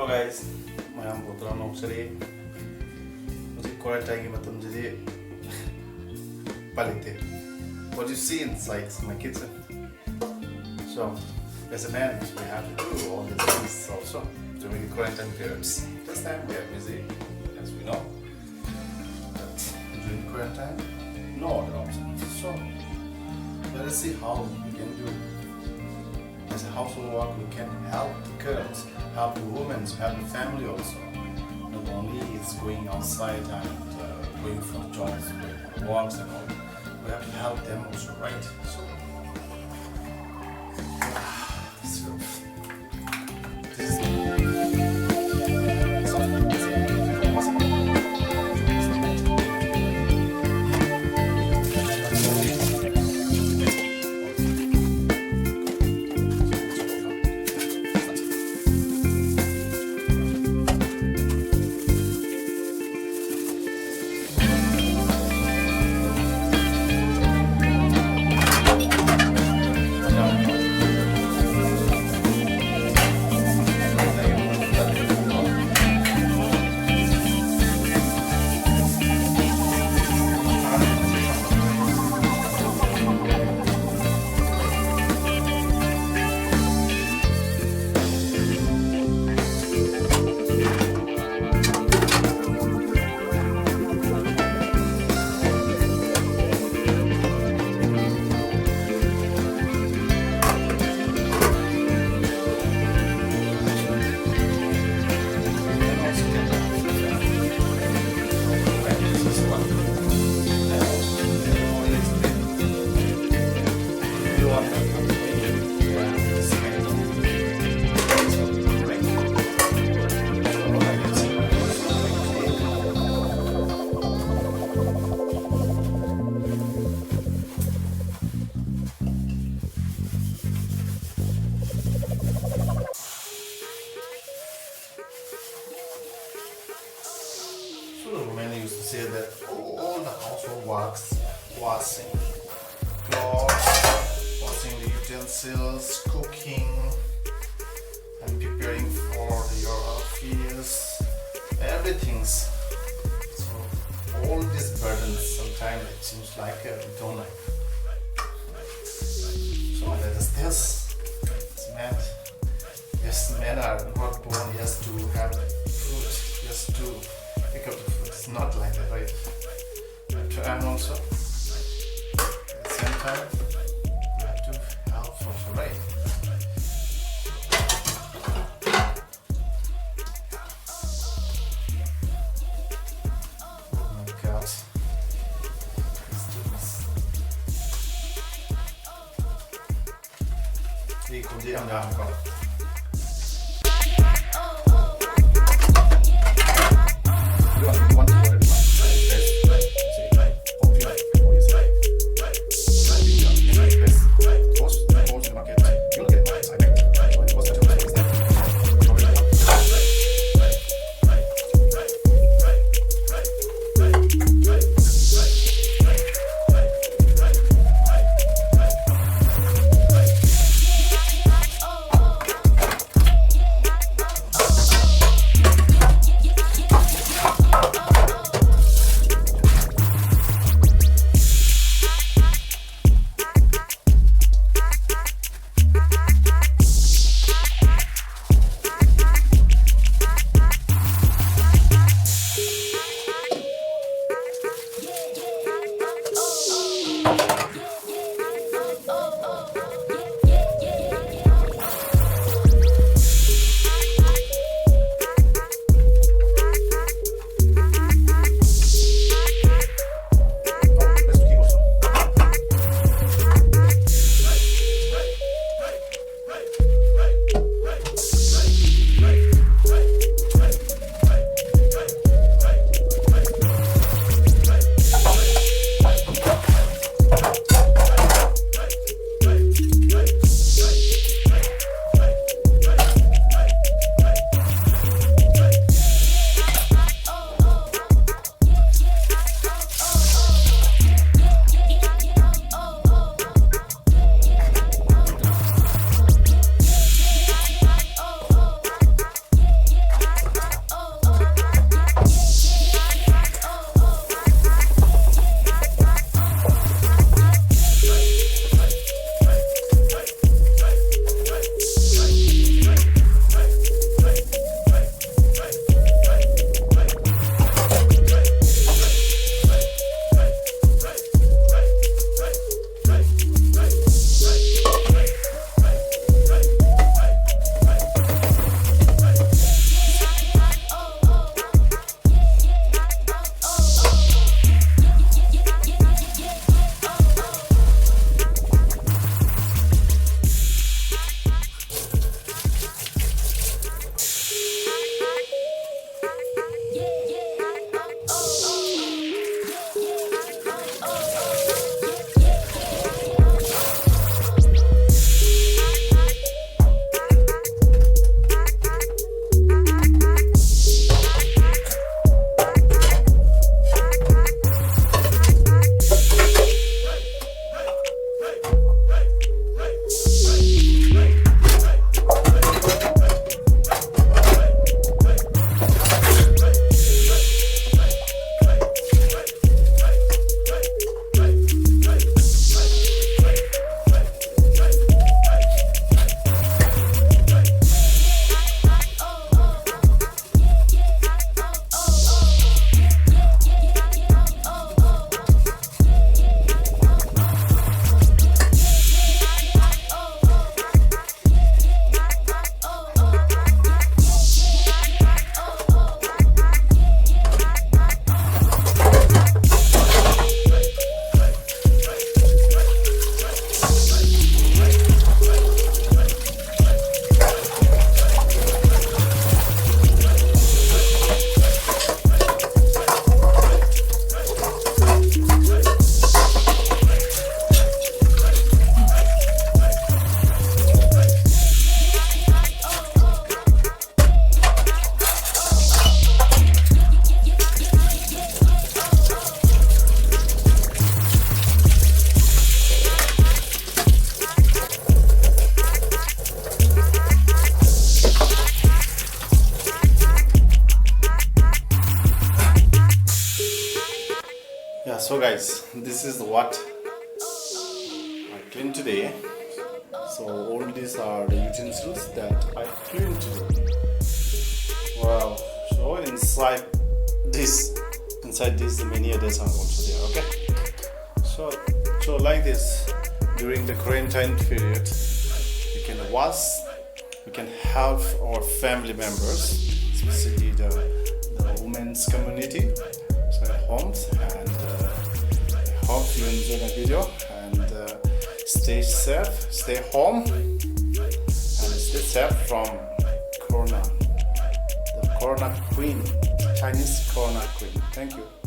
Hello guys, mayam botra noksari. Music quarantine matamjidi palite. What you see inside is my kitchen. So, as a man, we have to do all these things also during the quarantine periods. This time we are busy, as we know. But during quarantine, no other options. So, let us see how we can do. As a household work, we can help the girls, help the women, help the family also. Not only it's going outside and going for jobs, going for walks and all. We have to help them also, right? So, this is Many used to say that all the household works, washing clothes, washing the utensils, cooking, and preparing for your affairs, everything's. So all these burdens sometimes it seems like we don't like. So that is this. It's man. Yes, men are not born just to have food, just to pick up the food. It's not like that, right? But to earn also. At the same time, you have to help also, right? Oh my God. Let's do this. Vi kommer till andra handkvar. guys, this is what I cleaned today. So all these are the utensils that I cleaned today. Wow. So inside this many others are also there. Okay. So like this, during the quarantine period, we can wash, we can help our family members, especially the women's community, so at homes. And I hope you enjoy the video, and stay safe, stay home, and stay safe from Corona, the Corona Queen, Chinese Corona Queen. Thank you.